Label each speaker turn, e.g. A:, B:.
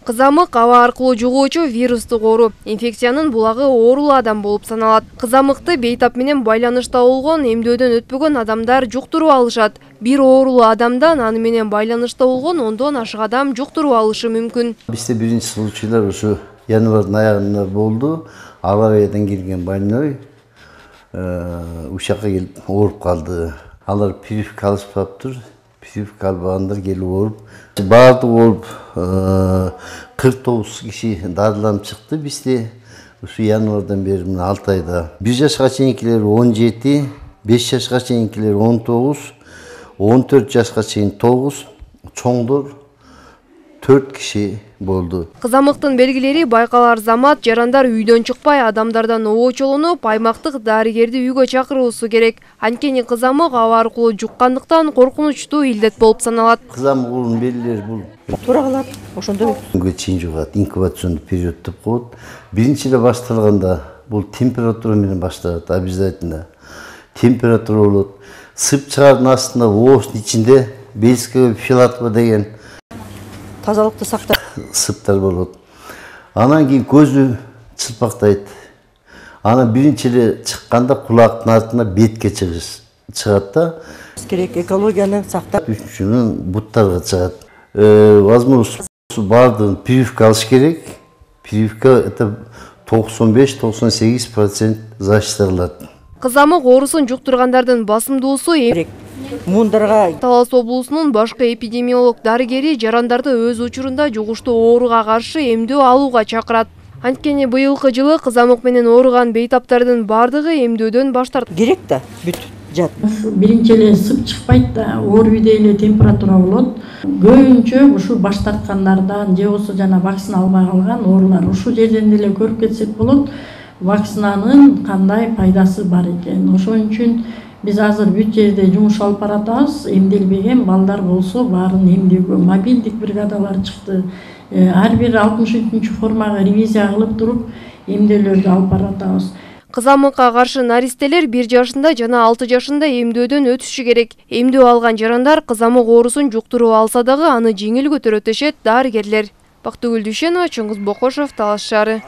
A: Кызамык аба аркылуу жугуучу вирустук оору. Инфекциянын булагы оорулуу адам болуп саналат. Кызамыкты бейтап менен байланышта болгон, эмдөөдөн өтпөгөн адамдар жуктуруп алышат. Бир оорулуу адамдан аны менен байланышта болгон 10дон ашык адам жуктуруп алышы мүмкүн.
B: Бизде биринчи случайлар ушу январдын аягында болду. Алариядан келген больной ушакка келип ооруп калды. Алар прививка алышпаптыр. Прививка албагандар келип ооруп. Баардыгы ооруп 49 киши дарыланып чыкты бизде. Ушу январдан бери 6 айда. 1 жашка чейинкилер 17, 5 жашка чейинкилер 19, 14 жашка чейин 9, чоңдор 4 киши болду.
A: Кызамыктын белгилери байкалар замат жарандар үйдөн чыкпай адамдардан оочолонуп, аймактык дарыгерди үйгө чакыруусу керек. Анткени кызамык аба аркылуу жуккандыктан коркунучтуу илдет болуп саналат.
B: Кызамыктын белгилери бул
C: туура калат, ошондой
B: күнгө чейин жугат, инкубационный период деп коет. Биринчи эле башталганда бул температура менен башталат, обязательно. Температура болот. Сыпчыгардын астында ооштун ичинде бельская филатова деген
C: тазалыкты сактап
B: сыптар болот. Анан кийин көзү чылпактайт. Анан биринчи эле чыкканда кулактын артына бетке чыгат да.
C: Керек экологияны сактап.
B: Үчүнүн буттарга чыгат. Возможно, бардыгын прививка алыш керек. Прививка это 95-98% защиталат.
A: Кызамык оорусун жуктургандардын басымдуусу
C: Мундарга
A: Талас облусунун башкы эпидемиолог дарыгери жарандарды өз учурунда жугуштуу ооруга каршы эмдөө алууга чакырат. Анткени быйылкы жылы кызамык менен ооруган бейтаптардын бардыгы эмдөөдөн баш тартты.
C: керек да бүт жат.
D: Биринчи эле сып чыкпайт да, ооруйдей эле температура болот. Көбүнчө ушу баш тарткандардан же болбосо жана вакцина албай калган оорулар ушул жерден деле көрүп кетсек болот. Вакцинанын кандай пайдасы бар экен. Ошон үчүн биз азыр бүт жерде жумуш алып баратабыз. Эмделбеген балдар болсо баарын эмдөөгө мобилдик бригадалар чыкты. Ар бир 63 формага ревизия кылып туруп эмдөөлөрдү алып баратабыз.
A: Кызамыкка каршы наристелер 1 жашында жана 6 жашында эмдөөдөн өтүшү керек. Эмдөө алган жарандар кызамык оорусун жуктуруп алса дагы аны жеңил көтөрөт дешет дарыгерлер. Бактыгүл Дүйшенова, Чоңгуз Бокошов, Талас шаары.